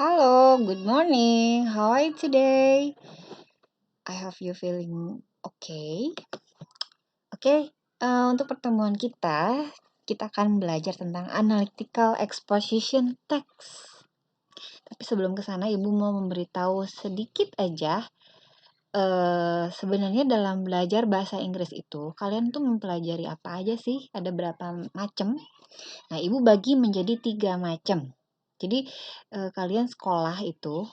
Hello, good morning. How are you today? I hope you feeling okay. Oke, untuk pertemuan kita akan belajar tentang analytical exposition text. Tapi sebelum ke sana, Ibu mau memberitahu sedikit aja. Sebenarnya dalam belajar bahasa Inggris itu, kalian tuh mempelajari apa aja sih? Ada berapa macam? Nah, Ibu bagi menjadi 3 macam. Jadi, kalian sekolah itu,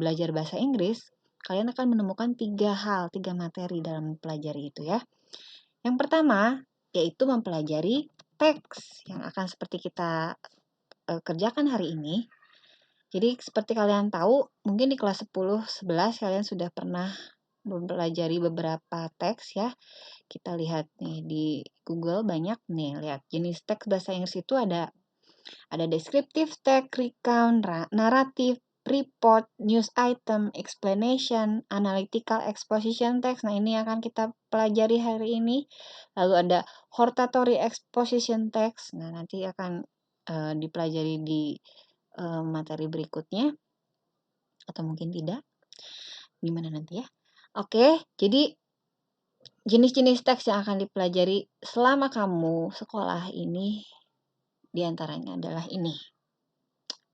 belajar bahasa Inggris, kalian akan menemukan 3 hal, 3 materi dalam mempelajari itu ya. Yang pertama, yaitu mempelajari teks yang akan seperti kita, kerjakan hari ini. Jadi seperti kalian tahu, mungkin di kelas 10, 11 kalian sudah pernah mempelajari beberapa teks ya. Kita lihat nih di Google banyak nih, lihat jenis teks bahasa Inggris itu ada descriptive text, recount, naratif, report, news item, explanation, analytical exposition text. Nah, ini akan kita pelajari hari ini. Lalu ada hortatory exposition text. Nah, nanti akan dipelajari di materi berikutnya atau mungkin tidak. Gimana nanti ya? Oke, jadi jenis-jenis teks yang akan dipelajari selama kamu sekolah ini diantaranya adalah ini.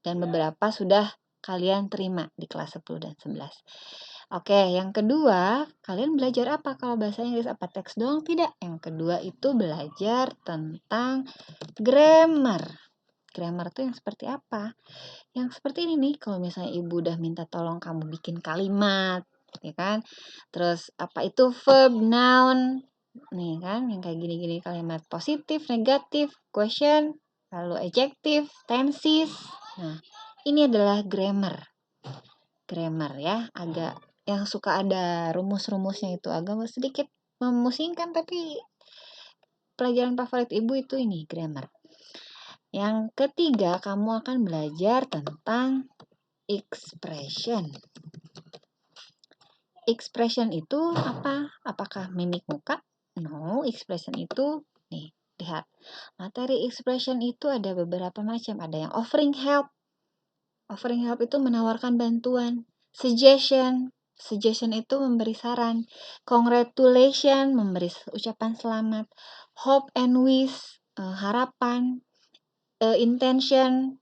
Dan beberapa sudah kalian terima di kelas 10 dan 11. Oke, yang kedua, kalian belajar apa kalau bahasa Inggris? Apa teks doang? Tidak. Yang kedua itu belajar tentang grammar. Grammar itu yang seperti apa? Yang seperti ini nih, kalau misalnya ibu udah minta tolong kamu bikin kalimat, ya kan? Terus apa itu verb, noun, nih kan, yang kayak gini-gini kalimat positif, negatif, question, lalu adjective, tenses. Nah, ini adalah grammar. Grammar ya, agak yang suka ada rumus-rumusnya itu agak sedikit memusingkan, tapi pelajaran favorit ibu itu ini, grammar. Yang ketiga, kamu akan belajar tentang expression. Expression itu apa? Apakah mimik muka? No, expression itu nih, lihat. Materi expression itu ada beberapa macam. Ada yang offering help. Offering help itu menawarkan bantuan. Suggestion. Suggestion itu memberi saran. Congratulation, memberi ucapan selamat. Hope and wish, harapan. Intention,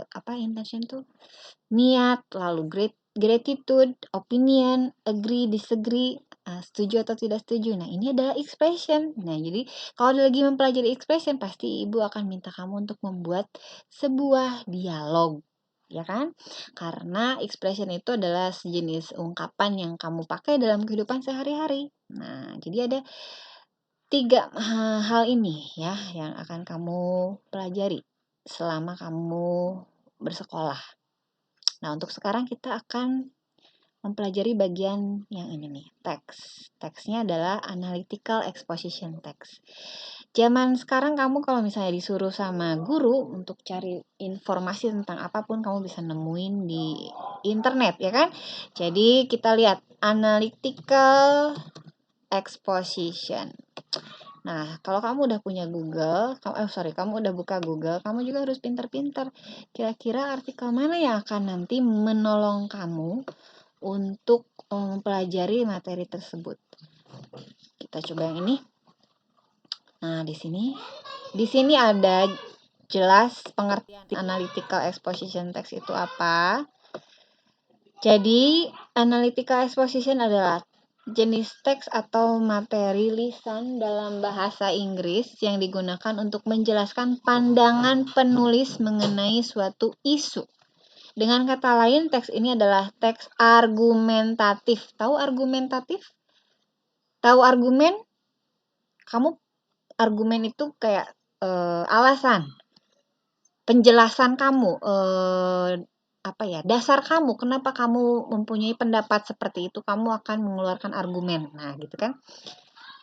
apa intention tuh? Niat, lalu gratitude, opinion, agree, disagree, setuju atau tidak setuju. Nah, ini adalah expression. Nah, jadi kalau lagi mempelajari expression, pasti ibu akan minta kamu untuk membuat sebuah dialog, ya kan? Karena expression itu adalah sejenis ungkapan yang kamu pakai dalam kehidupan sehari-hari. Nah, jadi ada 3 hal ini ya yang akan kamu pelajari selama kamu bersekolah. Nah, untuk sekarang kita akan mempelajari bagian yang ini nih, teks. Teksnya adalah analytical exposition text. Zaman sekarang kamu kalau misalnya disuruh sama guru untuk cari informasi tentang apapun, kamu bisa nemuin di internet, ya kan? Jadi kita lihat analytical exposition. Nah, kalau kamu udah punya Google, kamu udah buka Google, kamu juga harus pintar-pintar. Kira-kira artikel mana yang akan nanti menolong kamu untuk mempelajari materi tersebut. Kita coba yang ini. Nah, di sini ada jelas pengertian analytical exposition text itu apa. Jadi, analytical exposition adalah jenis teks atau materi lisan dalam bahasa Inggris yang digunakan untuk menjelaskan pandangan penulis mengenai suatu isu. Dengan kata lain, teks ini adalah teks argumentatif. Tahu argumentatif? Tahu argumen? Kamu argumen itu kayak alasan, penjelasan kamu, dasar kamu, kenapa kamu mempunyai pendapat seperti itu, kamu akan mengeluarkan argumen. Nah, gitu kan.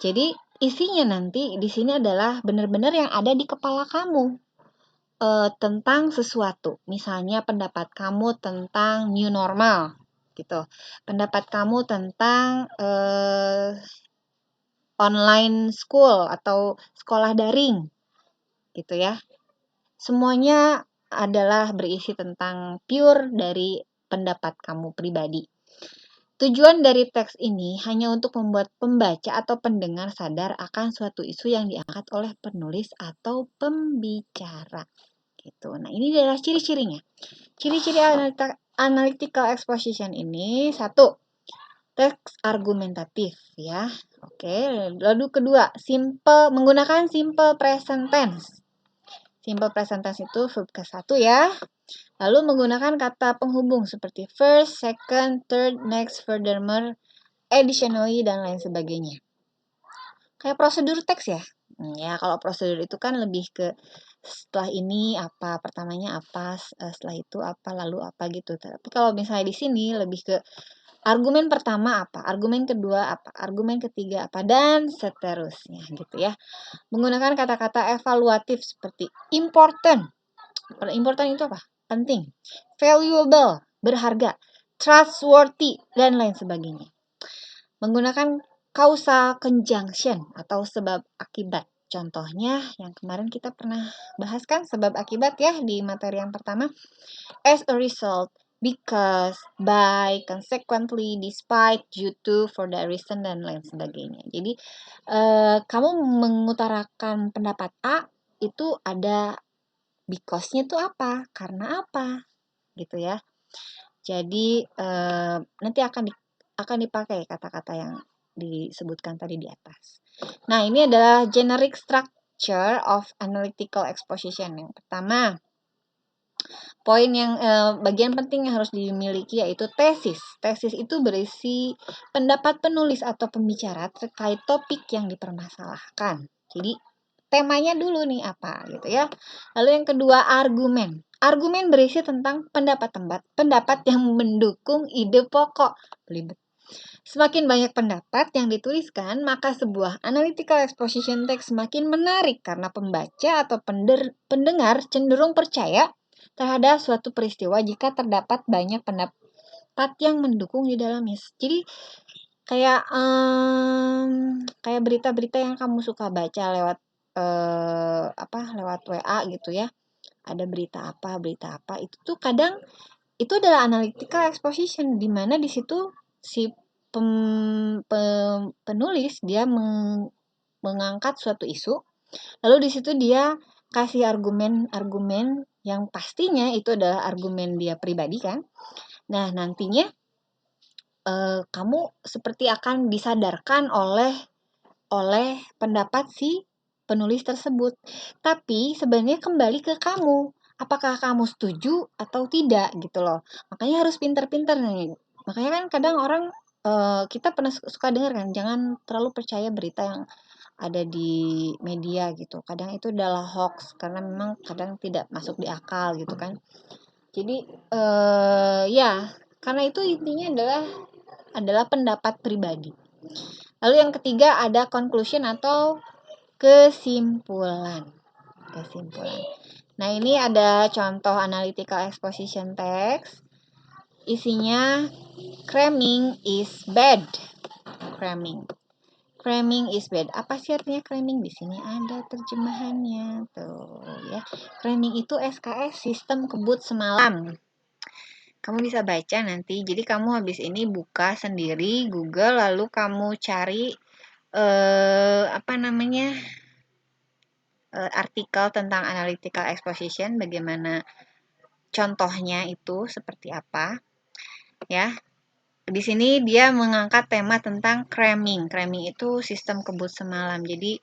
Jadi, isinya nanti di sini adalah benar-benar yang ada di kepala kamu tentang sesuatu. Misalnya pendapat kamu tentang new normal, gitu. Pendapat kamu tentang online school atau sekolah daring, gitu ya. Semuanya adalah berisi tentang pure dari pendapat kamu pribadi. Tujuan dari teks ini hanya untuk membuat pembaca atau pendengar sadar akan suatu isu yang diangkat oleh penulis atau pembicara. Gitu. Nah, ini adalah ciri-cirinya. Ciri-ciri analytical exposition ini, satu, teks argumentatif ya. Oke, lalu kedua, menggunakan simple present tense. Simple present tense itu verb ke satu ya. Lalu menggunakan kata penghubung seperti first, second, third, next, furthermore, additionally, dan lain sebagainya. Kayak prosedur teks ya. Ya, kalau prosedur itu kan lebih ke setelah ini apa, pertamanya apa, setelah itu apa, lalu apa gitu. Tapi kalau misalnya di sini lebih ke argumen pertama apa, argumen kedua apa, argumen ketiga apa, dan seterusnya gitu ya. Menggunakan kata-kata evaluatif seperti important. Important itu apa? Penting. Valuable, berharga. Trustworthy, dan lain sebagainya. Menggunakan causal conjunction atau sebab akibat. Contohnya yang kemarin kita pernah bahas kan sebab akibat ya di materi yang pertama. As a result, because, by, consequently, despite, due to, for that reason, dan lain sebagainya. Jadi kamu mengutarakan pendapat A itu ada because-nya itu apa, karena apa, gitu ya. Jadi nanti akan dipakai kata-kata yang disebutkan tadi di atas. Nah, ini adalah generic structure of analytical exposition. Yang pertama, poin yang bagian penting yang harus dimiliki yaitu tesis. Tesis itu berisi pendapat penulis atau pembicara terkait topik yang dipermasalahkan. Jadi, temanya dulu nih apa gitu ya. Lalu yang kedua, argumen. Argumen berisi tentang pendapat yang mendukung ide pokok. Belibet. Semakin banyak pendapat yang dituliskan, maka sebuah analytical exposition text semakin menarik karena pembaca atau pendengar cenderung percaya terhadap suatu peristiwa jika terdapat banyak pendapat yang mendukung di dalamnya. Jadi kayak berita-berita yang kamu suka baca lewat lewat WA gitu ya. Ada berita apa itu tuh kadang itu adalah analytical exposition di mana di situ si penulis dia mengangkat suatu isu, lalu di situ dia kasih argumen-argumen yang pastinya itu adalah argumen dia pribadi kan. Nah, nantinya kamu seperti akan disadarkan oleh pendapat si penulis tersebut. Tapi sebenarnya kembali ke kamu. Apakah kamu setuju atau tidak gitu loh. Makanya harus pintar-pintar nih. Makanya kan kadang orang kita pernah suka dengar kan, jangan terlalu percaya berita yang ada di media gitu. Kadang itu adalah hoax karena memang kadang tidak masuk di akal gitu kan. Jadi ya, karena itu intinya adalah pendapat pribadi. Lalu yang ketiga ada conclusion atau kesimpulan. Nah, ini ada contoh analytical exposition text. Isinya cramming is bad. Cramming is bad. Apa sih artinya cramming? Di sini ada terjemahannya tuh ya. Cramming itu SKS, sistem kebut semalam. Kamu bisa baca nanti. Jadi kamu habis ini buka sendiri Google lalu kamu cari artikel tentang analytical exposition, bagaimana contohnya itu seperti apa ya. Di sini dia mengangkat tema tentang cramming. Cramming itu sistem kebut semalam. Jadi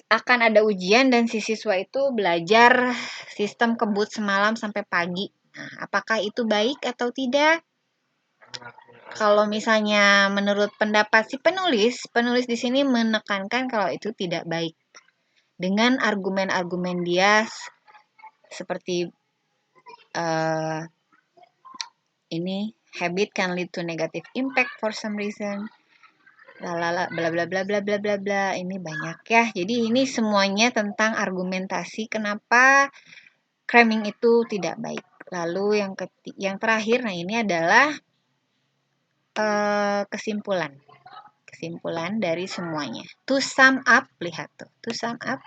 akan ada ujian dan si siswa itu belajar sistem kebut semalam sampai pagi. Nah, apakah itu baik atau tidak? Kalau misalnya menurut pendapat si penulis di sini menekankan kalau itu tidak baik. Dengan argumen-argumen dia seperti ini habit can lead to negative impact for some reason. Bla bla bla bla bla bla bla bla. Ini banyak ya. Jadi ini semuanya tentang argumentasi kenapa cramming itu tidak baik. Lalu yang terakhir, nah ini adalah kesimpulan dari semuanya. To sum up, lihat tuh. To sum up,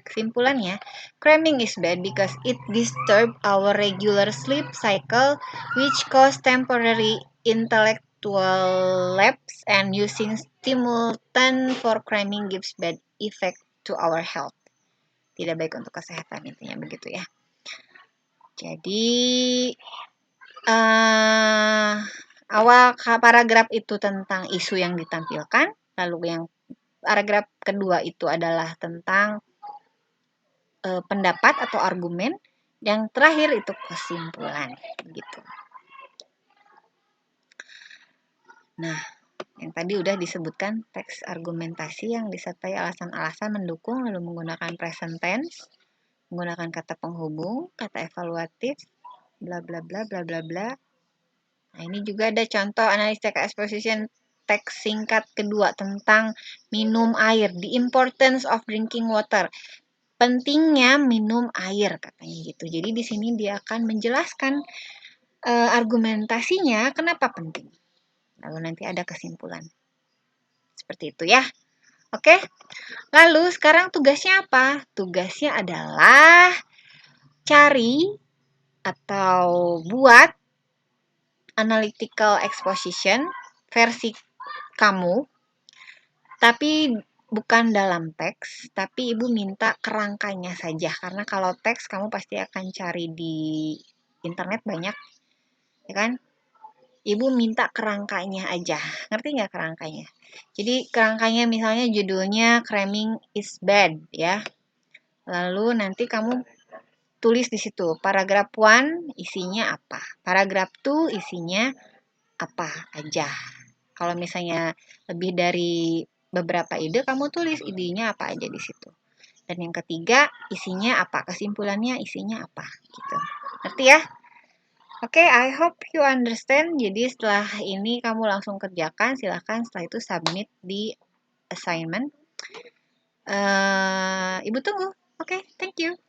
Kesimpulannya, cramming is bad because it disturbs our regular sleep cycle, which cause temporary intellectual lapse, and using stimulant for cramming gives bad effect to our health. Tidak baik untuk kesehatan, intinya begitu ya. Jadi awal paragraf itu tentang isu yang ditampilkan, lalu yang paragraf kedua itu adalah tentang pendapat atau argumen, yang terakhir itu kesimpulan gitu. Nah, yang tadi udah disebutkan teks argumentasi yang disertai alasan-alasan mendukung, lalu menggunakan present tense, menggunakan kata penghubung, kata evaluatif, bla bla bla bla bla bla. Nah, ini juga ada contoh analysis text exposition teks singkat kedua tentang minum air, the importance of drinking water. Pentingnya minum air katanya gitu. Jadi di sini dia akan menjelaskan argumentasinya kenapa penting. Lalu nanti ada kesimpulan. Seperti itu ya. Oke. Lalu sekarang tugasnya apa? Tugasnya adalah cari atau buat analytical exposition versi kamu, tapi bukan dalam teks, tapi Ibu minta kerangkanya saja. Karena kalau teks kamu pasti akan cari di internet banyak, ya kan? Ibu minta kerangkanya aja. Ngerti nggak kerangkanya? Jadi kerangkanya misalnya judulnya cramming is bad, ya. Lalu nanti kamu tulis di situ, paragraf 1 isinya apa, paragraf 2 isinya apa aja. Kalau misalnya lebih dari beberapa ide, kamu tulis idenya apa aja di situ. Dan yang ketiga, isinya apa, kesimpulannya isinya apa, gitu. Ngerti ya? Oke, I hope you understand. Jadi setelah ini kamu langsung kerjakan, silahkan setelah itu submit di assignment. Ibu tunggu. Oke, thank you.